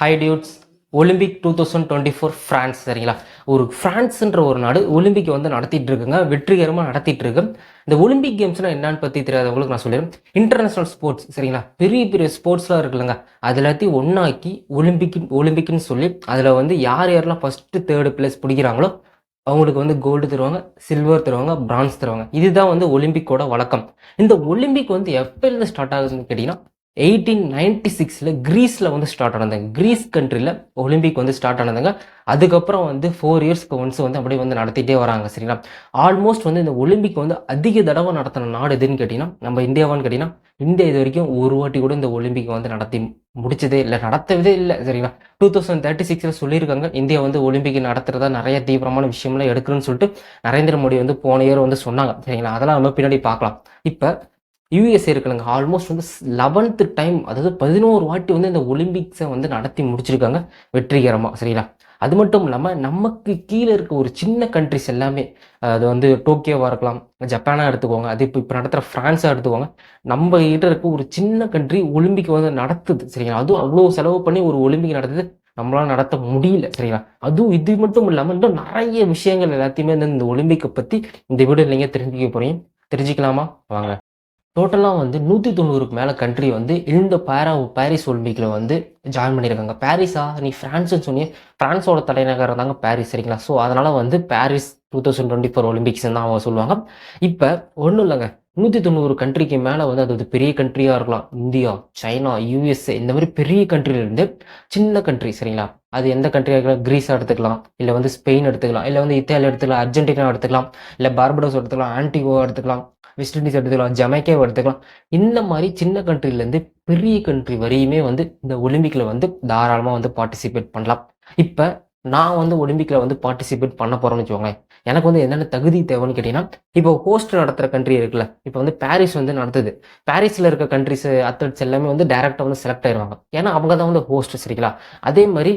Hi dudes. Olympic 2024 France சரிங்களா. ஃப்ரான்ஸ்ன்ற ஒரு நாடு ஒலிம்பிக் வந்து நடத்திட்டு இருக்குங்க, வெற்றிகரமாக நடத்திட்டு இருக்கு. இந்த ஒலிம்பிக் கேம்ஸ்னால் என்னன்னு பற்றி தெரியாதவங்களுக்கு நான் சொல்லிடுறேன். இன்டர்நேஷ்னல் ஸ்போர்ட்ஸ் சரிங்களா, பெரிய பெரிய ஸ்போர்ட்ஸ்லாம் இருக்குல்லங்க, அது எல்லாத்தையும் ஒன்றாக்கி ஒலிம்பிக்னு சொல்லி அதில் வந்து யார் யாரெல்லாம் ஃபஸ்ட்டு தேர்டு பிளேஸ் பிடிக்கிறாங்களோ அவங்களுக்கு வந்து கோல்டு தருவாங்க, சில்வர் தருவாங்க, பிரான்ஸ் தருவாங்க. இதுதான் வந்து ஒலிம்பிக்கோட வழக்கம். இந்த ஒலிம்பிக் வந்து எப்போலேருந்து ஸ்டார்ட் ஆகுதுன்னு கேட்டிங்கன்னா 1896 கிரீஸில் வந்து ஸ்டார்ட் ஆனதுங்க. கிரீஸ் கண்ட்ரியில் ஒலிம்பிக் வந்து ஸ்டார்ட் ஆனதுங்க. அதுக்கப்புறம் வந்து 4 இயர்ஸ்க்கு ஒன்ஸ் வந்து அப்படியே வந்து நடத்திட்டே வராங்க சரிங்களா. ஆல்மோஸ்ட் வந்து இந்த ஒலிம்பிக் வந்து அதிக தடவை நடத்தின நாடு எதுன்னு கேட்டிங்கன்னா நம்ம இந்தியாவான்னு கேட்டிங்கன்னா, இந்தியா இது வரைக்கும் ஒரு வாட்டி கூட இந்த ஒலிம்பிக் வந்து நடத்தி முடிச்சதே இல்லை, நடத்தவே இல்லை சரிங்களா. 2036 சொல்லியிருக்காங்க இந்தியா வந்து ஒலிம்பிக் நடத்துறதா நிறைய தீவிரமான விஷயம்லாம் எடுக்கணும்னு சொல்லிட்டு நரேந்திர மோடி வந்து போன இயர் வந்து சொன்னாங்க சரிங்களா. அதெல்லாம் நம்ம பின்னாடி பார்க்கலாம். இப்போ யூஎஸ்ஏ இருக்குல்லங்க, ஆல்மோஸ்ட் வந்து 11th டைம், அதாவது 11 வாட்டி வந்து இந்த ஒலிம்பிக்ஸை வந்து நடத்தி முடிச்சிருக்காங்க வெற்றிகரமாக சரிங்களா. அது மட்டும் இல்லாமல் நமக்கு கீழே இருக்க ஒரு சின்ன கண்ட்ரிஸ் எல்லாமே, அது வந்து டோக்கியோவாக இருக்கலாம், ஜப்பானாக எடுத்துக்கோங்க, அது இப்போ நடத்துகிற ஃப்ரான்ஸாக எடுத்துக்கோங்க, நம்ம கிட்ட இருக்க ஒரு சின்ன கண்ட்ரி ஒலிம்பிக் வந்து நடத்துது சரிங்களா. அதுவும் அவ்வளோ செலவு பண்ணி ஒரு ஒலிம்பிக் நடத்துது, நம்மளால நடத்த முடியல சரிங்களா. அதுவும் இது மட்டும் இல்லாமல் இன்னும் நிறைய விஷயங்கள் எல்லாத்தையுமே இந்த ஒலிம்பிக்கை பற்றி இந்த வீடியோ நீங்கள் தெரிஞ்சுக்க போகிறீங்க. தெரிஞ்சுக்கலாமா? வாங்க. டோட்டலாக வந்து 190க்கு மேலே கண்ட்ரி வந்து இந்த பாரிஸ் ஒலிம்பிக்கில் வந்து ஜாயின் பண்ணியிருக்காங்க. பாரிஸா, நீ ஃப்ரான்ஸ்னு சொன்னி, ஃப்ரான்ஸோட தலைநகரம் தாங்க பாரிஸ் சரிங்களா. ஸோ அதனால் வந்து பாரிஸ் 2024 ஒலிம்பிக்ஸ் தான் அவங்க சொல்லுவாங்க. இப்போ ஒன்றும் இல்லைங்க, 190 கண்ட்ரிக்கு மேலே வந்து அது பெரிய கண்ட்ரியாக இருக்கலாம், இந்தியா, சைனா, யூஎஸ்ஏ, இந்த மாதிரி பெரிய கண்ட்ரிலேருந்து சின்ன கண்ட்ரி சரிங்களா. அது எந்த கண்ட்ரியாக இருக்கலாம், கிரீஸாக எடுத்துக்கலாம், இல்லை வந்து ஸ்பெயின் எடுத்துக்கலாம், இல்லை வந்து இத்தாலி எடுத்துக்கலாம், அர்ஜென்டினா எடுத்துக்கலாம், இல்லை பார்படோஸ் எடுத்துக்கலாம், ஆன்டிகோ எடுத்துக்கலாம், வெஸ்ட் இண்டீஸ் எடுத்துக்கலாம், ஜமைக்காவை எடுத்துக்கலாம். இந்த மாதிரி சின்ன கண்ட்ரிலேருந்து பெரிய கண்ட்ரி வரையுமே வந்து இந்த ஒலிம்பிக்கில் வந்து தாராளமாக வந்து பார்ட்டிசிபேட் பண்ணலாம். இப்போ நான் வந்து ஒலிம்பிக்கில் வந்து பார்ட்டிசிபேட் பண்ண போகிறேன்னு வச்சுக்கோங்களேன். எனக்கு வந்து என்னென்ன தகுதி தேவைன்னு கேட்டிங்கன்னா, இப்போ ஹோஸ்ட் நடத்துகிற கண்ட்ரி இருக்குல்ல, இப்போ வந்து பாரிஸ் வந்து நடத்துது. பாரிஸில் இருக்க கண்ட்ரிஸ் அத்லட்ஸ் எல்லாமே வந்து டேரெக்டாக வந்து செலக்ட் ஆயிடுவாங்க, ஏன்னா அவங்க தான் வந்து ஹோஸ்ட் சரிங்களா. அதே மாதிரி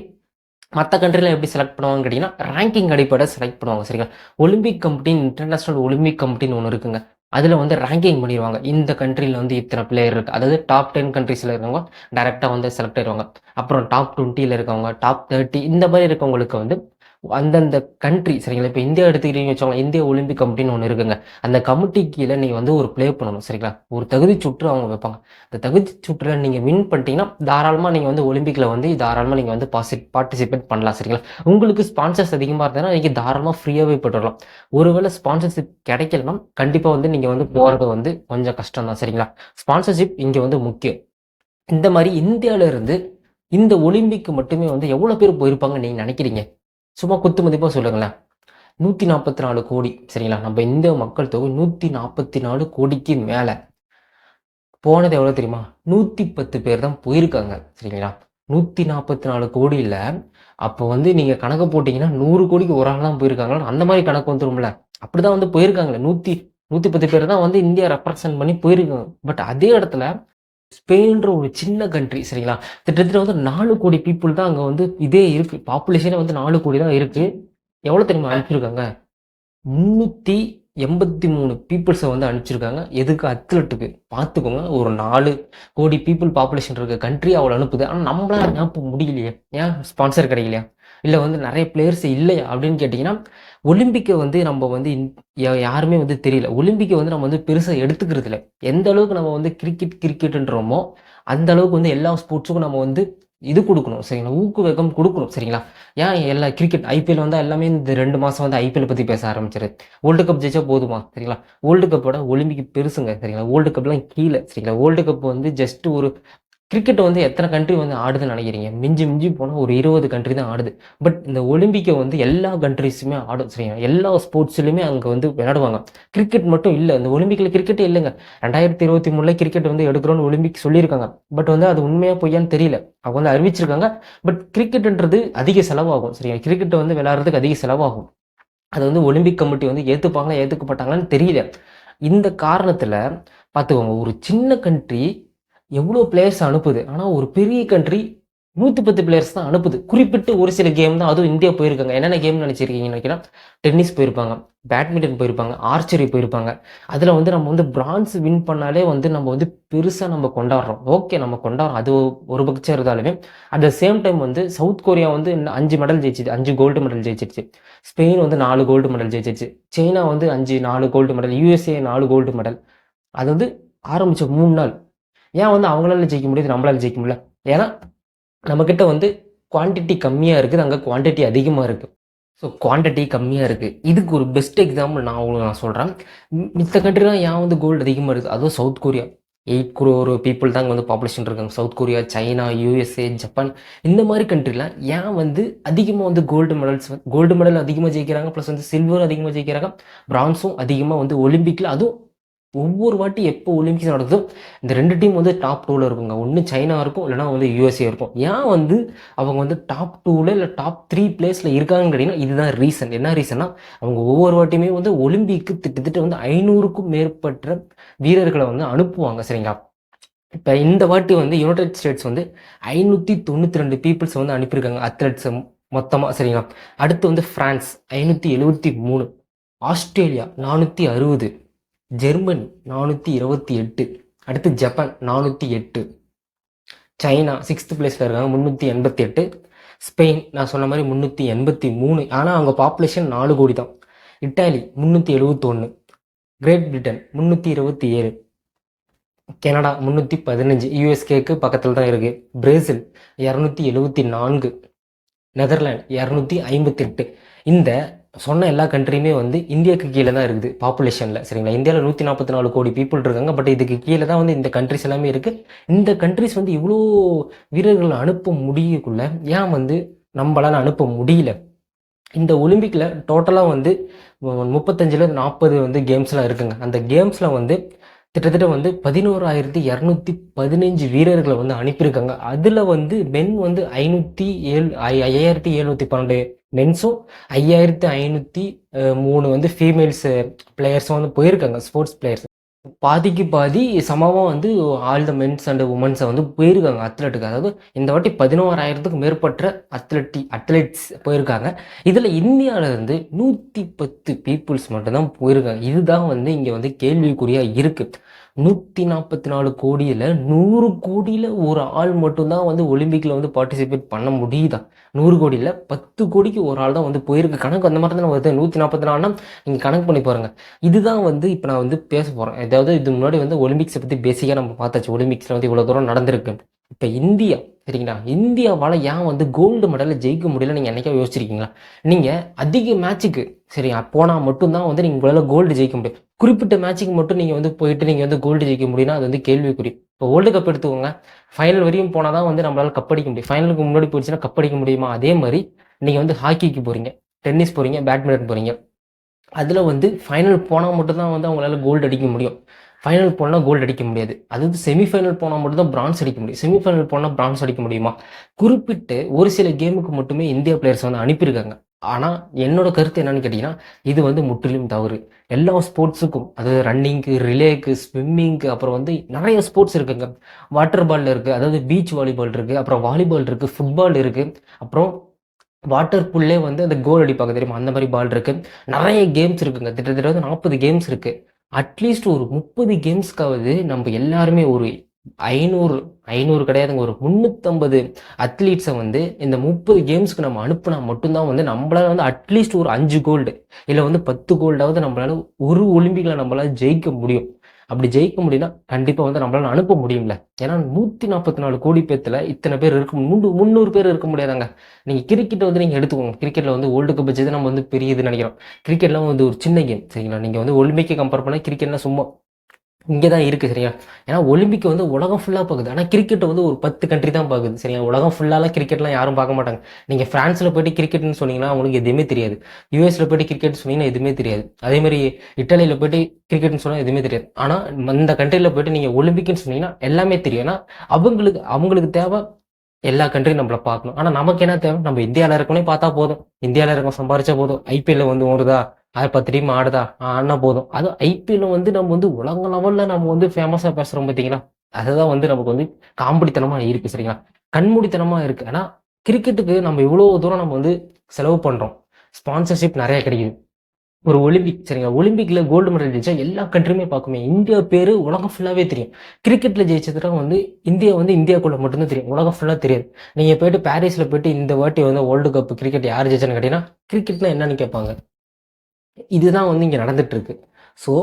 மற்ற கண்ட்ரிலாம் எப்படி செலக்ட் பண்ணுவாங்கன்னு கேட்டிங்கன்னா, ரேங்கிங் அடிப்படை செலக்ட் பண்ணுவாங்க சரிங்களா. ஒலிம்பிக் கமிட்டி, இன்டர்நேஷ்னல் ஒலிம்பிக் கமிட்டின்னு ஒன்று இருக்குங்க. அதில் வந்து ரேங்கிங் பண்ணிடுவாங்க. இந்த கண்ட்ரியில் வந்து இத்தனை பிளேயர் இருக்குது, அதாவது டாப் 10 கண்ட்ரீஸில் இருக்கவங்க டேரெக்டாக வந்து செலக்ட் ஆயிடுவாங்க. அப்புறம் டாப் 20ல் இருக்கவங்க, டாப் 30 இந்த மாதிரி இருக்கவங்களுக்கு வந்து அந்தந்த கண்ட்ரி சரிங்களா. இப்போ இந்தியா எடுத்துக்கிட்டீங்கன்னு வச்சோங்களேன், இந்திய ஒலிம்பிக் கமிட்டின்னு ஒன்று இருக்குங்க. அந்த கமிட்டி கீழே நீங்கள் வந்து ஒரு ப்ளே பண்ணணும் சரிங்களா. ஒரு தகுதி சுற்று அவங்க வைப்பாங்க. அந்த தகுதி சுற்றில் நீங்கள் வின் பண்ணிட்டீங்கன்னா தாராளமாக நீங்கள் வந்து ஒலிம்பிக்கில் வந்து தாராளமாக நீங்கள் வந்து பார்ட்டிசிபேட் பண்ணலாம் சரிங்களா. உங்களுக்கு ஸ்பான்சர்ஸ் அதிகமாக இருந்ததுன்னா நீங்கள் தாராளமாக ஃப்ரீயாகவே போட்டுடலாம். ஒருவேளை ஸ்பான்சர்ஷிப் கிடைக்கலன்னா கண்டிப்பாக வந்து நீங்கள் வந்து போகிறது வந்து கொஞ்சம் கஷ்டம் தான் சரிங்களா. ஸ்பான்சர்ஷிப் இங்கே வந்து முக்கியம். இந்த மாதிரி இந்தியாவில இருந்து இந்த ஒலிம்பிக்கு மட்டுமே வந்து எவ்வளோ பேர் போயிருப்பாங்கன்னு நீங்கள் நினைக்கிறீங்க? சும்மா குத்து மதிப்பாக சொல்லுங்களேன். 144 கோடி சரிங்களா. நம்ம இந்திய மக்கள் தொகை 144 கோடிக்கு மேலே. போனது எவ்வளோ தெரியுமா? 110 பேர் தான் போயிருக்காங்க சரிங்களா. 144 கோடியில் அப்போ வந்து நீங்கள் கணக்கு போட்டிங்கன்னா 100 கோடிக்கு ஒரு ஆள் தான் போயிருக்காங்களா, அந்த மாதிரி கணக்கு வந்துரும்ல. அப்படி தான் வந்து போயிருக்காங்களே. 110 பேர் தான் வந்து இந்தியா ரெப்ரசன்ட் பண்ணி போயிருக்காங்க. பட் அதே இடத்துல ஸ்பெயின்ற ஒரு சின்ன கண்ட்ரி சரிங்களா, கிட்டத்தட்ட வந்து 4 கோடி பீப்புள் தான் அங்கே வந்து இதே இருக்குது. பாப்புலேஷனே வந்து 4 கோடி தான் இருக்குது. எவ்வளோ தெரியுமா அனுப்பிச்சிருக்காங்க? 383 பீப்புள்ஸை வந்து அனுப்பிச்சிருக்காங்க. எதுக்கு? அத்லெட்டுக்கு. பார்த்துக்கோங்க, ஒரு 4 கோடி பீப்புள் பாப்புலேஷன் இருக்க கண்ட்ரி அவ்வளோ அனுப்புது. ஆனால் நம்மளால அனுப்ப முடியலையே. ஏன்? ஸ்பான்சர் கிடைக்கலையா, இல்லை வந்து நிறைய பிளேயர்ஸ் இல்லையா அப்படின்னு கேட்டிங்கன்னா, ஒலிம்பிக்கை வந்து நம்ம வந்து யாருமே வந்து தெரியல. ஒலிம்பிக்கை வந்து நம்ம வந்து பெருசாக எடுத்துக்கிறது இல்லை. எந்த அளவுக்கு நம்ம வந்து கிரிக்கெட்டுன்றோமோ அந்த அளவுக்கு வந்து எல்லா ஸ்போர்ட்ஸுக்கும் நம்ம வந்து இது கொடுக்கணும் சரிங்களா, ஊக்குவேகம் கொடுக்கணும் சரிங்களா. ஏன் எல்லா கிரிக்கெட் ஐபிஎல் வந்தால் எல்லாமே இந்த 2 மாதம் வந்து ஐபிஎல் பற்றி பேச ஆரம்பிச்சிரு. வேர்ல்டு கப் ஜெயிச்சா போதுமா சரிங்களா. வேர்ல்டு கப்போட ஒலிம்பிக் பெருசுங்க சரிங்களா. வேர்ல்டு கப்லாம் கீழே சரிங்களா. வேர்ல்டு கப் வந்து ஜஸ்ட் ஒரு கிரிக்கெட் வந்து எத்தனை கண்ட்ரி வந்து ஆடுதுன்னு நினைக்கிறீங்க? மிஞ்சி மிஞ்சி போனால் ஒரு 20 கண்ட்ரி தான் ஆடுது. பட் இந்த ஒலிம்பிக்கை வந்து எல்லா கண்ட்ரிஸுமே ஆடும் சரிங்களா. எல்லா ஸ்போர்ட்ஸ்லையுமே அங்கே வந்து விளையாடுவாங்க. கிரிக்கெட் மட்டும் இல்லை, இந்த ஒலிம்பிக்கில் கிரிக்கெட்டே இல்லைங்க. 2023 கிரிக்கெட் வந்து எடுக்கிறோன்னு ஒலிம்பிக் சொல்லியிருக்காங்க. பட் வந்து அது உண்மையாக பொய்யான்னு தெரியல. அவங்க வந்து அறிவிச்சிருக்காங்க. பட் கிரிக்கெட்டுன்றது அதிக செலவாகும் சரிங்களா. கிரிக்கெட்டை வந்து விளையாடுறதுக்கு அதிக செலவாகும். அது வந்து ஒலிம்பிக் கமிட்டி வந்து ஏற்றுப்பாங்களா ஏற்றுக்கப்பட்டாங்களான்னு தெரியல. இந்த காரணத்தில் பார்த்துக்கோங்க, ஒரு சின்ன கண்ட்ரி எவ்வளோ பிளேயர்ஸ் அனுப்புது. ஆனால் ஒரு பெரிய கண்ட்ரி 110 பிளேயர்ஸ் தான் அனுப்புது. குறிப்பிட்டு ஒரு சில கேம் தான், அதுவும் இந்தியா போயிருக்காங்க. என்னென்ன கேம்னு நினச்சிருக்கீங்கன்னு நினைக்கிறேன். டென்னிஸ் போயிருப்பாங்க, பேட்மிண்டன் போயிருப்பாங்க, ஆர்ச்சரி போயிருப்பாங்க. அதில் வந்து நம்ம வந்து பிரான்ஸ் வின் பண்ணாலே வந்து நம்ம வந்து பெருசாக நம்ம கொண்டாடுறோம். ஓகே, நம்ம கொண்டாடுறோம், அது ஒரு பட்சம் இருந்தாலுமே அட் த சேம் டைம் வந்து சவுத் கொரியா வந்து 5 மெடல் ஜெயிச்சிச்சு, 5 கோல்டு மெடல் ஜெயிச்சிருச்சு. ஸ்பெயின் வந்து 4 கோல்டு மெடல் ஜெயிச்சிருச்சு. சைனா வந்து 4 gold medal, USA 4 gold medal. அது வந்து ஆரம்பித்த 3 நாள். ஏன் வந்து அவங்களால ஜெயிக்க முடியுது, நம்மளால ஜெயிக்க முடியல? ஏன்னா நம்மக்கிட்ட வந்து குவான்டிட்டி கம்மியாக இருக்குது, அங்கே குவான்டிட்டி அதிகமாக இருக்குது. ஸோ குவான்டிட்டி கம்மியாக இருக்குது. இதுக்கு ஒரு பெஸ்ட் எக்ஸாம்பிள் நான் சொல்கிறேன். மித்த கண்ட்ரிலாம் ஏன் வந்து கோல்டு அதிகமாக இருக்குது? அதுவும் சவுத் கொரியா 8 crore பீப்புள் தான் வந்து பாப்புலேஷன் இருக்காங்க. South Korea, China, USA, Japan, இந்த மாதிரி கண்ட்ரிலாம் ஏன் வந்து அதிகமாக வந்து கோல்டு மெடல் அதிகமாக ஜெயிக்கிறாங்க, ப்ளஸ் வந்து சில்வர் அதிகமாக ஜெயிக்கிறாங்க, பிரான்ஸும் அதிகமாக வந்து ஒலிம்பிக்கில். அதுவும் ஒவ்வொரு வாட்டி எப்போ ஒலிம்பிக்ஸ் நடக்குதோ இந்த 2 டீம் வந்து டாப் 2ல் இருக்குங்க. ஒன்று சைனா இருக்கும், இல்லைனா வந்து யூஎஸ்ஏ இருக்கும். ஏன் வந்து அவங்க வந்து டாப் 2ல் இல்லை டாப் 3 பிளேஸில் இருக்காங்கன்னு கேட்டிங்கன்னா இதுதான் ரீசன். என்ன ரீசன்னா, அவங்க ஒவ்வொரு வாட்டியுமே வந்து ஒலிம்பிக்கு கிட்டத்தட்ட வந்து 500க்கும் மேற்பட்ட வீரர்களை வந்து அனுப்புவாங்க, சரிங்களா? இப்போ இந்த வாட்டி வந்து யுனைடெட் ஸ்டேட்ஸ் வந்து 592 பீப்புள்ஸ் வந்து அனுப்பியிருக்காங்க, அத்லெட்ஸ் மொத்தமாக, சரிங்களா? அடுத்து வந்து ஃப்ரான்ஸ் 573, ஆஸ்திரேலியா 460, ஜெர்மனி 428, அடுத்து ஜப்பான் 408, சைனா 6th பிளேஸில் இருக்காங்க 388, ஸ்பெயின் நான் சொன்ன மாதிரி 383, ஆனால் அவங்க பாப்புலேஷன் 4 கோடி தான். இட்டாலி 371, கிரேட் பிரிட்டன் 327, கனடா 315, யூஎஸ்கேக்கு பக்கத்தில் தான் இருக்குது, பிரேசில் 274, நெதர்லாண்ட் 258. இந்த சொன்ன எல்லா கண்ட்ரியுமே வந்து இந்தியாவுக்கு கீழே தான் இருக்குது பாப்புலேஷனில், சரிங்களா? இந்தியாவில் 144 கோடி பீப்புள் இருக்காங்க. பட் இதுக்கு கீழே தான் வந்து இந்த கண்ட்ரிஸ் எல்லாமே இருக்குது. இந்த கண்ட்ரிஸ் வந்து இவ்வளோ வீரர்களை அனுப்ப முடியக்குள்ள ஏன் வந்து நம்மளால் அனுப்ப முடியல? இந்த ஒலிம்பிக்கில் டோட்டலாக வந்து 35-40 வந்து கேம்ஸ்லாம் இருக்குங்க. அந்த கேம்ஸில் வந்து கிட்டத்தட்ட வந்து 11,215 வீரர்களை வந்து அனுப்பியிருக்காங்க. அதில் வந்து மென் வந்து 5,712 மென்ஸும் 5,503 வந்து ஃபீமேல்ஸ் பிளேயர்ஸும் வந்து போயிருக்காங்க, ஸ்போர்ட்ஸ் பிளேயர்ஸ். பாதிக்கு பாதி சமமாக வந்து ஆல் த மென்ஸ் அண்ட் உமன்ஸை வந்து போயிருக்காங்க அத்லெட்டுக்கு. அதாவது இந்த வாட்டி 11,000க்கும் மேற்பட்ட அத்லெட்ஸ் போயிருக்காங்க. இதில் இந்தியாவிலேருந்து 110 பீப்புள்ஸ் மட்டும்தான் போயிருக்காங்க. இதுதான் வந்து இங்கே வந்து கேள்விக்குறியாக இருக்குது. 144 கோடியில் 100 கோடியில் ஒரு ஆள் மட்டும்தான் வந்து ஒலிம்பிக்கில் வந்து பார்ட்டிசிபேட் பண்ண முடியுதா? 100 கோடியில் 10 கோடிக்கு ஒரு ஆள் தான் வந்து போயிருக்கு. கணக்கு அந்த மாதிரி தான் வருது. 144னா நீங்கள் கணக்கு பண்ணி பாருங்கள். இதுதான் வந்து இப்போ நான் வந்து பேச போகிறேன். அதாவது இது முன்னாடி வந்து ஒலிம்பிக்ஸை பற்றி பேசிக்காக நம்ம பார்த்தாச்சு. ஒலிம்பிக்ஸில் வந்து இவ்வளோ தூரம் நடந்திருக்கு. இப்போ இந்தியா, சரிங்களா? இந்தியாவால் ஏன் வந்து கோல்டு மெடலில் ஜெயிக்க முடியல, நீங்கள் என்னைக்கா யோசிச்சிருக்கீங்களா? நீங்கள் அதிக மேட்சுக்கு சரியா போனால் மட்டும்தான் வந்து நீங்கள் உங்களால் கோல்டு ஜெயிக்க முடியும். குறிப்பிட்ட மேட்சுக்கு மட்டும் நீங்கள் வந்து போயிட்டு நீங்கள் வந்து கோல்டு ஜெயிக்க முடியும்னா அது வந்து கேள்விக்குறி. இப்போ வேர்ல்டு கப் எடுத்துக்கோங்க, ஃபைனல் வரையும் போனால் தான் வந்து நம்மளால் கப் அடிக்க முடியும். ஃபைனலுக்கு முன்னாடி போயிடுச்சுன்னா கப் அடிக்க முடியுமா? அதே மாதிரி நீங்கள் வந்து ஹாக்கிக்கு போகிறீங்க, டென்னிஸ் போகிறீங்க, பேட்மிண்டன் போகிறீங்க. அதில் வந்து ஃபைனல் போனால் மட்டும்தான் வந்து அவங்களால கோல்டு அடிக்க முடியும். ஃபைனல் போனால் கோல்டு அடிக்க முடியாது. அதாவது செமிஃபைனல் போனால் மட்டும்தான் பிரான்ஸ் அடிக்க முடியும். செமிஃபைனல் போனால் பிரான்ஸ் அடிக்க முடியுமா? குறிப்பிட்டு ஒரு சில கேமுக்கு மட்டுமே இந்தியா பிளேயர்ஸ் வந்து அனுப்பியிருக்காங்க. ஆனால் என்னோட கருத்து என்னன்னு கேட்டிங்கன்னா, இது வந்து முற்றிலும் தவறு. எல்லா ஸ்போர்ட்ஸுக்கும், அதாவது ரன்னிங்க்கு, ரிலேக்கு, ஸ்விம்மிங்க்கு, அப்புறம் வந்து நிறைய ஸ்போர்ட்ஸ் இருக்குங்க. வாட்டர் பால் இருக்குது, அதாவது பீச் வாலிபால் இருக்குது, அப்புறம் வாலிபால் இருக்குது, ஃபுட்பால் இருக்குது, அப்புறம் வாட்டர் புல்லே வந்து அந்த கோல் அடிப்பாங்க தெரியுமா, அந்த மாதிரி பால் இருக்குது. நிறைய கேம்ஸ் இருக்குங்க. கிட்டத்தட்ட வந்து 40 கேம்ஸ் இருக்குது. அட்லீஸ்ட் ஒரு 30 கேம்ஸ்க்காவது நம்ம எல்லாருமே ஒரு 500 கிடையாதுங்க, ஒரு 350 அத்லீட்ஸை வந்து இந்த 30 கேம்ஸ்க்கு நம்ம அனுப்புனா மட்டும்தான் வந்து நம்மளால வந்து அட்லீஸ்ட் ஒரு 5 கோல்டு இல்லை வந்து 10 கோல்டாவது நம்மளால ஒரு ஒலிம்பிக்கில் நம்மளால ஜெயிக்க முடியும். அப்படி ஜெயிக்க முடியும்னா கண்டிப்பாக வந்து நம்மளால அனுப்ப முடியும்ல. ஏன்னா 144 கோடி பேர்த்தில் இத்தனை பேர் இருக்க 300 பேர் இருக்க முடியாதாங்க. நீங்கள் கிரிக்கெட்டை வந்து நீங்கள் எடுத்துக்கோங்க. கிரிக்கெட்டில் வந்து வேர்ல்டு கப் வச்சது நம்ம வந்து பெரிய இது நினைக்கிறோம். கிரிக்கெட்லாம் வந்து ஒரு சின்ன கேம், சரிங்களா? நீங்கள் வந்து ஒலிம்பிக்கை கம்பேர் பண்ணால் கிரிக்கெட்லாம் சும்மா இங்கே தான் இருக்குது, சரியா? ஏன்னா ஒலிம்பிக் வந்து உலகம் ஃபுல்லாக பார்க்குது. ஆனால் கிரிக்கெட் வந்து ஒரு 10 கண்ட்ரி தான் பார்க்குது, சரியா? உலகம் ஃபுல்லாலாம் கிரிக்கெட்லாம் யாரும் பார்க்க மாட்டாங்க. நீங்கள் ஃப்ரான்ஸில் போய்ட்டு கிரிக்கெட்னு சொன்னீங்கன்னா அவங்களுக்கு எதுவுமே தெரியாது. யூஎஸில் போய்ட்டு கிரிக்கெட் சொன்னீங்கன்னா எதுவுமே தெரியாது. அதேமாதிரி இட்டாலியில் போய்ட்டு கிரிக்கெட்னு சொன்னால் எதுவுமே தெரியாது. ஆனால் அந்த கண்ட்ரியில் போய்ட்டு நீங்கள் ஒலிம்பிக்னு சொன்னீங்கன்னா எல்லாமே தெரியும். ஏன்னா அவங்களுக்கு தேவை எல்லா கண்ட்ரியும் நம்மளை பார்க்கணும். ஆனால் நமக்கு என்ன தேவை? நம்ம இந்தியாவில் இருக்கவனே பார்த்தா போதும். இந்தியாவில் இருக்கவன் சம்பாரிச்சா போதும். ஐபிஎல்ல வந்து ஓடுதா, அது 10 டீம் ஆடுதா, ஆனா போதும். அதுவும் ஐபிஎல்ல வந்து நம்ம வந்து உலக லெவலில் நம்ம வந்து ஃபேமஸாக பேசுகிறோம் பார்த்தீங்களா? அதுதான் வந்து நமக்கு வந்து காமெடித்தனமாக இருக்குது, சரிங்களா? கண்மூடித்தனமாக இருக்குது. ஆனால் கிரிக்கெட்டுக்கு நம்ம இவ்வளோ தூரம் நம்ம வந்து செலவு பண்ணுறோம். ஸ்பான்சர்ஷிப் நிறைய கிடைக்குது. ஒரு ஒலிம்பிக் சரிங்களா, ஒலிம்பிக்ல கோல்டு மெடல் ஜெயிச்சா எல்லா கண்ட்ரியுமே பார்க்குமே. இந்தியா பேரு உலகம் ஃபுல்லாவே தெரியும். கிரிக்கெட்ல ஜெயிச்சதுனா வந்து இந்தியா வந்து இந்தியாக்குள்ள மட்டும்தான் தெரியும், உலகம் ஃபுல்லா தெரியாது. நீங்க போயிட்டு பாரிஸ்ல போயிட்டு இந்த வாட்டி வந்து வேர்ல்டு கப் கிரிக்கெட் யார் ஜெயிச்சான்னு கேட்டீங்கன்னா கிரிக்கெட்னா என்னன்னு கேட்பாங்க. இதுதான் வந்து இங்க நடந்துட்டு இருக்கு. ஸோ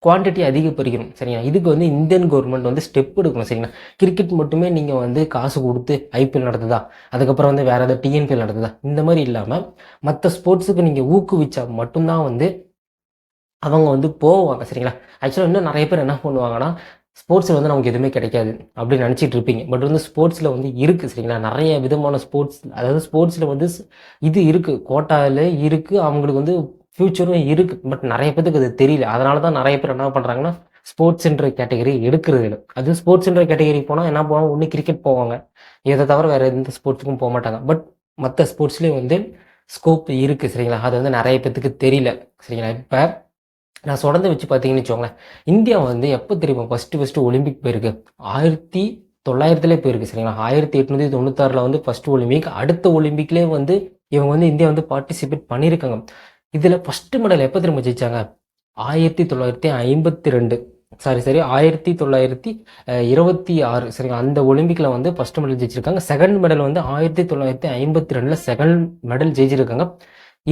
குவான்டிட்டி அதிகரிக்கணும் சரிங்களா. இதுக்கு வந்து இந்தியன் கவர்மெண்ட் வந்து ஸ்டெப் எடுக்கணும் சரிங்களா. கிரிக்கெட் மட்டுமே நீங்கள் வந்து காசு கொடுத்து ஐபிஎல் நடத்துதா, அதுக்கப்புறம் வந்து வேறு ஏதாவது டிஎன்பிஎல் நடத்துதா, இந்த மாதிரி இல்லாமல் மற்ற ஸ்போர்ட்ஸுக்கு நீங்கள் ஊக்குவிச்சா மட்டும்தான் வந்து அவங்க வந்து போவாங்க சரிங்களா. ஆக்சுவலாக இன்னும் நிறைய பேர் என்ன பண்ணுவாங்கன்னா, ஸ்போர்ட்ஸில் வந்து நமக்கு எதுவுமே கிடைக்காது அப்படின்னு நினச்சிட்டு இருப்பீங்க. பட் வந்து ஸ்போர்ட்ஸில் வந்து இருக்குது சரிங்களா. நிறைய விதமான ஸ்போர்ட்ஸ், அதாவது ஸ்போர்ட்ஸில் வந்து இது இருக்குது, கோட்டாவில் இருக்குது, அவங்களுக்கு வந்து ஃப்யூச்சரும் இருக்குது. பட் நிறைய பேருக்கு அது தெரியல. அதனால தான் நிறைய பேர் என்ன பண்ணுறாங்கன்னா ஸ்போர்ட்ஸ்ன்ற கேட்டகரி எடுக்கிறது இல்லை. அது ஸ்போர்ட்ஸ்ன்ற கேட்டகரி போனால் என்ன போவாங்க, ஒன்று கிரிக்கெட் போவாங்க, இதை தவிர வேறு எந்த ஸ்போர்ட்ஸுக்கும் போக மாட்டாங்க. பட் மற்ற ஸ்போர்ட்ஸ்லேயும் வந்து ஸ்கோப் இருக்குது சரிங்களா. அது வந்து நிறைய பேத்துக்கு தெரியல சரிங்களா. இப்போ நான் தொடர்ந்து வச்சு பார்த்தீங்கன்னு வச்சுக்கோங்களேன், இந்தியா வந்து எப்போ தெரியுமா ஃபஸ்ட்டு ஒலிம்பிக் போயிருக்கு, 1900 போயிருக்கு சரிங்களா. 1896 வந்து ஃபஸ்ட்டு ஒலிம்பிக். அடுத்த ஒலிம்பிக்லேயே வந்து இவங்க வந்து இந்தியா வந்து பார்ட்டிசிபேட் பண்ணியிருக்காங்க. இதில் ஃபஸ்ட்டு மெடல் எப்போ திரும்ப ஜெயிச்சாங்க, 1952 1926 சரிங்களா. அந்த ஒலிம்பிக்கில் வந்து ஃபஸ்ட்டு மெடல் ஜெயிச்சிருக்காங்க. செகண்ட் மெடல் வந்து 1952 செகண்ட் மெடல் ஜெயிச்சிருக்காங்க.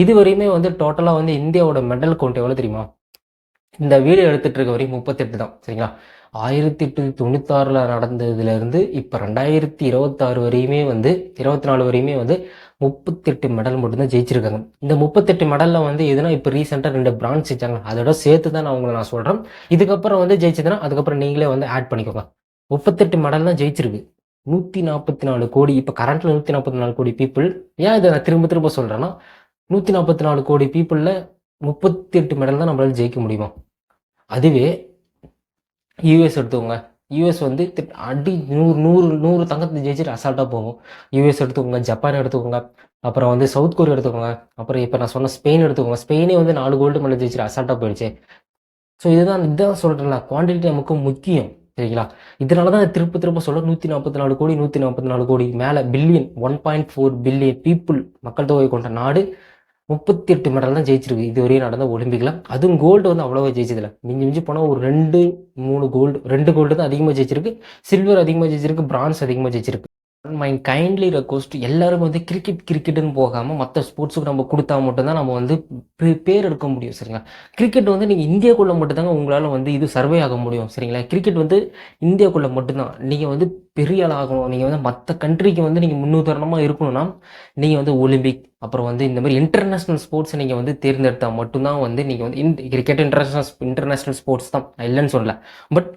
இது வரையுமே வந்து டோட்டலாக வந்து இந்தியாவோட மெடல் கவுண்ட் எவ்வளோ தெரியுமா, இந்த வீடியோ எடுத்துகிட்டு இருக்க வரையும் 38 தான் சரிங்களா. 1896 நடந்ததுலேருந்து இப்போ 2026 வரையுமே வந்து 24 வரையுமே வந்து 38 மெடல் மட்டும்தான் ஜெயிச்சிருக்காங்க. இந்த 38 மெடலில் வந்து எதுனா இப்போ ரீசெண்டாக 2 பிரான்ஸ் ஜெயிச்சாங்க, அதோட சேர்த்து தான் நான் சொல்கிறேன். இதுக்கப்புறம் வந்து ஜெயிச்சதுன்னா அதுக்கப்புறம் நீங்களே வந்து ஆட் பண்ணிக்கோங்க. 38 மெடல் தான் ஜெயிச்சிருக்கு. 144 கோடி, இப்போ கரண்ட்டில் 144 கோடி பீப்புள். ஏன் இதை நான் திரும்ப திரும்ப சொல்கிறேன்னா, 144 கோடி பீப்புளில் 38 மெடல் தான் நம்மளால ஜெயிக்க முடியுமா. அதுவே யூஎஸ் எடுத்துக்கோங்க, யூஎஸ் வந்து அடி 100 தங்கத்தை ஜெயிச்சுட்டு அசால்ட்டாக போகும். யூஎஸ் எடுத்துக்கோங்க, ஜப்பான் எடுத்துக்கோங்க, அப்புறம் வந்து சவுத் கொரியா எடுத்துக்கோங்க, அப்புறம் இப்போ நான் சொன்ன ஸ்பெயின் எடுத்துக்கோங்க. ஸ்பெயினே வந்து 4 கோல்டு மெடல் ஜெயிச்சுட்டு அசால்ட்டாக போயிடுச்சு. ஸோ இதுதான் சொல்கிறேன்ல, குவான்டிட்டி நமக்கு முக்கியம் சரிங்களா. இதனால தான் திரும்ப சொல்ல 144 கோடி 144 கோடி மேலே பில்லியன் 1.4 பில்லியன் பீப்புள் மக்கள் தொகை கொண்ட நாடு 38 மெடல் தான் ஜெயிச்சிருக்கு இது வரையும் நடந்த ஒலிம்பிக்ல. அதுவும் கோல்டு வந்து அவ்வளோவா ஜெயிச்சதில்லை. மிஞ்சி போனால் ஒரு 2-3 கோல்டு, 2 கோல்டு தான் அதிகமாக ஜெயிச்சிருக்கு. சில்வர் அதிகமாக ஜெயிச்சிருக்கு, பிரான்ஸ் அதிகமாக ஜெயிச்சிருக்கு. மை கைண்ட்லி ரெக்வஸ்ட், எல்லாரும் வந்து கிரிக்கெட்டுன்னு போகாமல் மற்ற ஸ்போர்ட்ஸுக்கு நம்ம கொடுத்தா மட்டும்தான் நம்ம வந்து பேர் எடுக்க முடியும் சரிங்களா. கிரிக்கெட் வந்து நீங்கள் இந்தியாவுக்குள்ளே மட்டும்தாங்க உங்களால் வந்து இது சர்வே ஆக முடியும் சரிங்களா. கிரிக்கெட் வந்து இந்தியாவுக்குள்ளே மட்டும்தான். நீங்கள் வந்து பெரிய ஆள் ஆகணும், நீங்கள் வந்து மற்ற கண்ட்ரிக்கு வந்து நீங்கள் முன்னுதாரணமாக இருக்கணும்னா நீங்கள் வந்து ஒலிம்பிக், அப்புறம் வந்து இந்த மாதிரி இன்டர்நேஷ்னல் ஸ்போர்ட்ஸை நீங்கள் வந்து தேர்ந்தெடுத்தால் மட்டும்தான் வந்து நீங்கள் வந்து கிரிக்கெட் இன்டர்நேஷ்னல் ஸ்போர்ட்ஸ் தான், நான் இல்லைன்னு சொல்லலை. But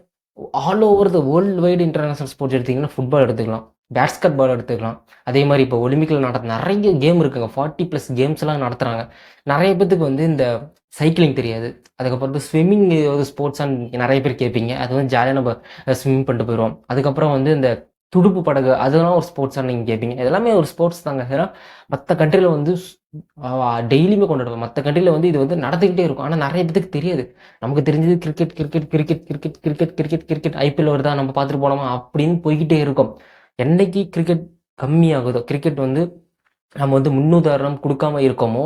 all over the world wide international sports எடுத்திங்கன்னா ஃபுட்பால் எடுத்துக்கலாம், பேஸ்கெட் பால் எடுத்துக்கலாம். அதே மாதிரி இப்போ ஒலிம்பிக்கில் நிறைய கேம் இருக்குங்க, 40+ கேம்ஸ்லாம் நடத்துகிறாங்க. நிறைய பேத்துக்கு வந்து இந்த சைக்கிளிங் தெரியாது, அதுக்கப்புறம் ஸ்விம்மிங் ஒரு ஸ்போர்ட்ஸான்னு நிறைய பேர் கேட்பீங்க. அது வந்து ஜாலியாக நம்ம ஸ்விம் பண்ணிட்டு போயிடுவோம். அதுக்கப்புறம் வந்து இந்த துடுப்பு படகு, அதெல்லாம் ஒரு ஸ்போர்ட்ஸாக நீங்கள் கேட்பீங்க. இதெல்லாமே ஒரு ஸ்போர்ட்ஸ் தாங்க. ஏன்னா மற்ற கண்ட்ரியில் வந்து டெய்லியுமே கொண்டாடுவோம். மற்ற கண்ட்ரியில் வந்து இது வந்து நடந்துக்கிட்டே இருக்கும். ஆனால் நிறைய பேத்துக்கு தெரியாது. நமக்கு தெரிஞ்சது cricket cricket cricket cricket cricket cricket cricket IPL வருதா நம்ம பார்த்துட்டு போனோமா அப்படின்னு போய்கிட்டே இருக்கும். என்னைக்கு கிரிக்கெட் கம்மியாகுதோ, கிரிக்கெட் வந்து நம்ம வந்து முன்னுதாரணம் கொடுக்காம இருக்கோமோ,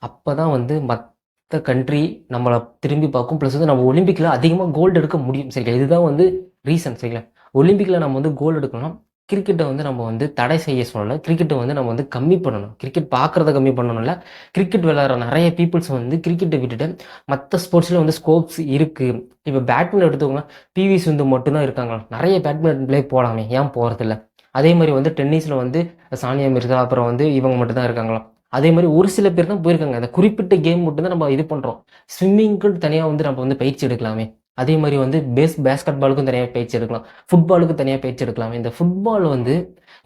அப்போ தான் வந்து மற்ற கண்ட்ரி நம்மளை திரும்பி பார்க்கும். ப்ளஸ் வந்து நம்ம ஒலிம்பிக்கில் அதிகமாக கோல்டு எடுக்க முடியும் சரிங்களா. இதுதான் வந்து ரீசன் சரிங்களா. ஒலிம்பிக்கில் நம்ம வந்து கோல்டு எடுக்கணும், கிரிக்கெட்டை வந்து நம்ம வந்து தடை செய்ய சொல்லலை, கிரிக்கெட்டை வந்து நம்ம வந்து கம்மி பண்ணணும். கிரிக்கெட் பார்க்குறத கம்மி பண்ணணும்ல, கிரிக்கெட் விளையாடுற நிறைய பீப்புள்ஸ் வந்து கிரிக்கெட்டை விட்டுட்டு மற்ற ஸ்போர்ட்ஸில் வந்து ஸ்கோப்ஸ் இருக்குது. இப்போ பேட்மிண்டன் எடுத்துக்கோங்க, பிவி சிந்து மட்டும்தான் இருக்காங்க, நிறைய பேட்மிண்டன் பிளே போகலாமே, ஏன் போகிறதில்ல. அதே மாதிரி வந்து டென்னிஸில் வந்து சானியா மிர்சா, அப்புறம் வந்து இவங்க மட்டும்தான் இருக்காங்களாம். அதே மாதிரி ஒரு சில பேர் தான் போயிருக்காங்க. அந்த குறிப்பிட்ட கேம் மட்டும்தான் நம்ம இது பண்ணுறோம். ஸ்விம்மிங்க்கு தனியாக வந்து நம்ம வந்து பயிற்சி எடுக்கலாமே. அதே மாதிரி வந்து பேஸ்கெட் பாலுக்கும் தனியாக பயிற்சி எடுக்கலாம், ஃபுட்பாலுக்கு தனியாக பயிற்சி எடுக்கலாமே. இந்த ஃபுட்பால் வந்து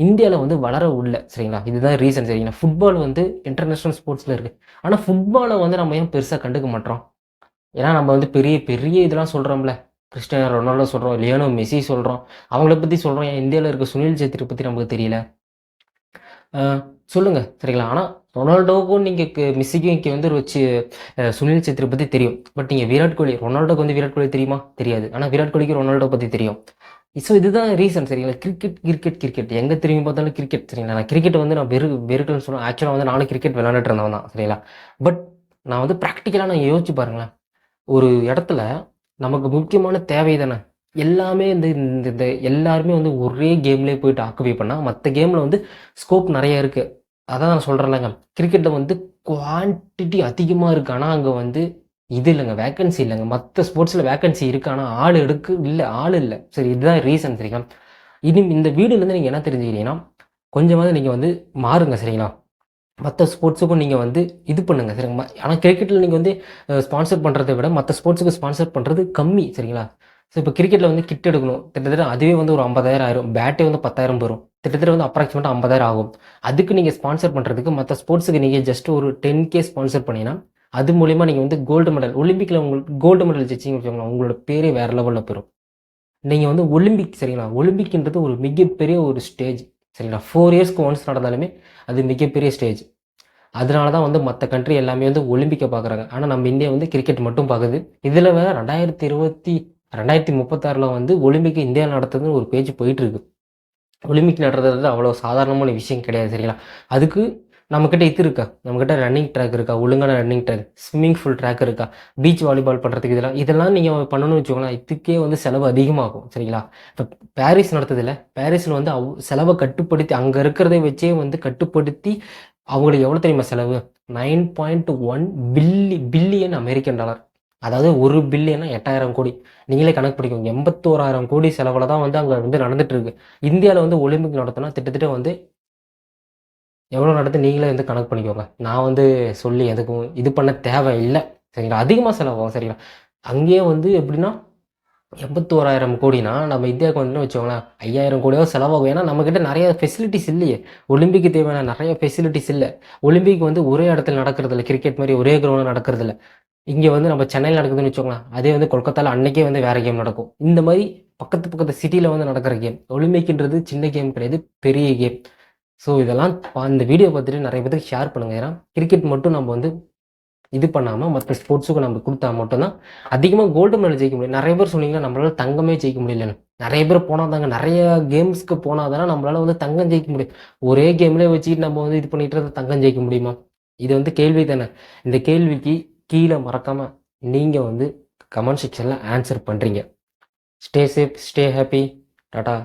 இந்தியாவில் வந்து வளர உள்ள சரிங்களா. இதுதான் ரீசன் சரிங்களா. ஃபுட்பால் வந்து இன்டர்நேஷ்னல் ஸ்போர்ட்ஸில் இருக்குது. ஆனால் ஃபுட்பாலை வந்து நம்ம ஏன் பெருசாக கண்டுக்க மாட்டோம். ஏன்னா நம்ம வந்து பெரிய பெரிய இதெல்லாம் சொல்கிறோம்ல, கிறிஸ்டியானோ ரொனால்டோ சொல்கிறோம், லியோனோ மெஸ்ஸி சொல்கிறோம், அவங்கள பற்றி சொல்கிறோம். ஏன் இந்தியாவில் இருக்க சுனில் சேத்ரி பற்றி நமக்கு தெரியல சொல்லுங்கள் சரிங்களா. ஆனால் ரொனால்டோவுக்கும் நீங்கள் மெஸ்ஸிக்கும் இங்கே வந்து வச்சு சுனில் சேத்ரி பற்றி தெரியும். பட் நீங்கள் விராட் கோலி, ரொனால்டோக்கு வந்து விராட் கோலி தெரியுமா, தெரியாது. ஆனால் விராட் கோலிக்கு ரொனால்டோ பற்றி தெரியும். ஸோ இதுதான் ரீசன் சரிங்களா. கிரிக்கெட் கிரிக்கெட் கிரிக்கெட் எங்கே திரும்பி பார்த்தாலும் கிரிக்கெட் சரிங்களா. நான் கிரிக்கெட் வந்து நான் வெறுக்கணும்னு சொல்லுவேன். ஆக்சுவலாக வந்து நானும் கிரிக்கெட் விளையாண்டுட்டு இருந்தவன் தான் சரிங்களா. பட் நான் வந்து ப்ராக்டிக்கலாக நான் யோசிச்சு பாருங்களேன். ஒரு இடத்துல நமக்கு முக்கியமான தேவை தானே எல்லாமே இந்த இந்த இந்த எல்லாருமே வந்து ஒரே கேம்லேயே போயிட்டு ஆக்குபை பண்ணால் மற்ற கேமில் வந்து ஸ்கோப் நிறைய இருக்குது. அதான் நான் சொல்கிறேன்லங்க, கிரிக்கெட்டில் வந்து குவான்டிட்டி அதிகமாக இருக்குது. ஆனால் அங்கே வந்து இது இல்லைங்க, வேக்கன்சி இல்லைங்க. மற்ற ஸ்போர்ட்ஸில் வேக்கன்சி இருக்குது, ஆனால் ஆள் இல்லை. சரி, இதுதான் ரீசன். சரிங்களா, இனி இந்த வீடியோலேருந்து நீங்கள் என்ன தெரிஞ்சுக்கிறீங்கன்னா, கொஞ்சமாவது நீங்கள் வந்து மாறுங்க. சரிங்களா, மற்ற ஸ்போர்ட்ஸுக்கும் நீங்கள் வந்து இது பண்ணுங்கள். சரிங்களா, ஆனால் கிரிக்கெட்டில் நீங்கள் வந்து ஸ்பான்சர் பண்ணுறதை விட மற்ற ஸ்போர்ட்ஸுக்கு ஸ்பான்சர் பண்ணுறது கம்மி. சரிங்களா, ஸோ இப்போ கிரிக்கெட்டில் வந்து கிட் எடுக்கணும், கிட்டத்தட்ட அதுவே வந்து ஒரு 50,000 ஆயிரும். பேட்டே வந்து 10,000 வரும். கிட்டத்தட்ட வந்து அப்ராக்சிமேட்டாக 50,000 ஆகும். அதுக்கு நீங்கள் ஸ்பான்சர் பண்ணுறதுக்கு மற்ற ஸ்போர்ட்ஸுக்கு நீங்கள் ஜஸ்ட் ஒரு 10K ஸ்பான்சர் பண்ணிங்கன்னா, அது மூலிமா நீங்கள் வந்து கோல்டு மெடல், ஒலிம்பிக்கில் உங்களுக்கு கோல்டு மெடல் ஜெயிச்சிங்கன்னு வச்சுக்கோங்களேன், உங்களோட பேரே வேறு லெவலில் போயிடும். நீங்கள் வந்து ஒலிம்பிக், சரிங்களா, ஒலிம்பிக்ன்றது ஒரு மிகப்பெரிய ஒரு ஸ்டேஜ். சரிங்களா, 4 இயர்ஸ்க்கு ஒன்ஸ் நடந்தாலுமே அது மிகப்பெரிய ஸ்டேஜ். அதனால தான் வந்து மற்ற கண்ட்ரி எல்லாமே வந்து ஒலிம்பிக்கை பார்க்குறாங்க. ஆனால் நம்ம இந்தியா வந்து கிரிக்கெட் மட்டும் பார்க்குது. இதில் வேறு 2036 வந்து ஒலிம்பிக் இந்தியா நடத்துதுன்னு ஒரு பேச்சு போயிட்டுருக்கு. ஒலிம்பிக் நடத்துறது அவ்வளோ சாதாரணமான விஷயம் கிடையாது. சரிங்களா, அதுக்கு நம்மக்கிட்ட இது இருக்கா, நம்மக்கிட்ட ரன்னிங் ட்ராக் இருக்கா, ஒழுங்கான running track, swimming pool track இருக்கா, பீச் வாலிபால் பண்ணுறதுக்கு இதெல்லாம் நீங்கள் பண்ணணும்னு வச்சுக்கோங்களேன், இதுக்கே வந்து செலவு அதிகமாகும். சரிங்களா, இப்போ பாரிஸ் நடத்துதில்ல, பாரிஸில் வந்து செலவை கட்டுப்படுத்தி அங்கே இருக்கிறதை வச்சே வந்து கட்டுப்படுத்தி அவங்களுக்கு எவ்வளோ தெரியுமா செலவு? 9.1 பில்லியன் அமெரிக்கன் டாலர். அதாவது 1 பில்லியனா 8,000 கோடி. நீங்களே கணக்கு பண்ணிக்கோங்க. 81,000 கோடி செலவில் தான் வந்து அங்கே வந்து நடந்துட்டு இருக்கு. இந்தியாவில் வந்து ஒலிம்பிக் நடத்தினா கிட்டத்தட்ட வந்து எவ்வளோ நடத்து நீங்களே வந்து கணக்கு பண்ணிக்கோங்க. நான் வந்து சொல்லி எதுக்கும் இது பண்ண தேவையில்லை. சரிங்களா, அதிகமாக செலவாகும். சரிங்களா, அங்கேயே வந்து எப்படின்னா 81,000 கோடினா நம்ம இந்தியாவுக்கு வந்து வச்சுக்கோங்களேன் 5,000 கோடியாவது செலவாகும். ஏன்னா நம்மக்கிட்ட நிறைய ஃபெசிலிட்டிஸ் இல்லையே. ஒலிம்பிக்கு தேவையான நிறைய ஃபெசிலிட்டிஸ் இல்லை. ஒலிம்பிக் வந்து ஒரே இடத்துல நடக்கிறது இல்லை. கிரிக்கெட் மாதிரி ஒரே கிரௌண்டில் நடக்கிறது இல்லை. இங்கே வந்து நம்ம சென்னையில் நடக்குதுன்னு வச்சுக்கோங்களேன், அதே வந்து கொல்கத்தாவில் அன்னைக்கே வந்து வேறு கேம் நடக்கும். இந்த மாதிரி பக்கத்து பக்கத்து சிட்டியில் வந்து நடக்கிற கேம். ஒலிம்பிக்ன்றது சின்ன கேம் கிடையாது, பெரிய கேம். ஸோ இதெல்லாம் இந்த வீடியோ பார்த்துட்டு நிறைய பேருக்கு ஷேர் பண்ணுங்கள். ஏன்னா கிரிக்கெட் மட்டும் நம்ம வந்து இது பண்ணாமல் மற்ற ஸ்போர்ட்ஸுக்கு நம்ம கொடுத்தா மட்டும்தான் அதிகமாக கோல்டு மெடல் ஜெயிக்க முடியும். நிறைய பேர் சொன்னீங்கன்னா நம்மளால தங்கமே ஜெயிக்க முடியலன்னு. நிறைய பேர் போனால் தாங்க, நிறைய கேம்ஸ்க்கு போனால் தானே நம்மளால வந்து தங்கம் ஜெயிக்க முடியும். ஒரே கேம்லேயே வச்சுக்கிட்டு நம்ம வந்து இது பண்ணிட்டு தங்கம் ஜெயிக்க முடியுமா? இது வந்து கேள்வி தானே. இந்த கேள்விக்கு கீழே மறக்காமல் நீங்கள் வந்து கமெண்ட் செக்ஷனில் ஆன்சர் பண்ணுறீங்க. Stay safe, stay happy, Tata.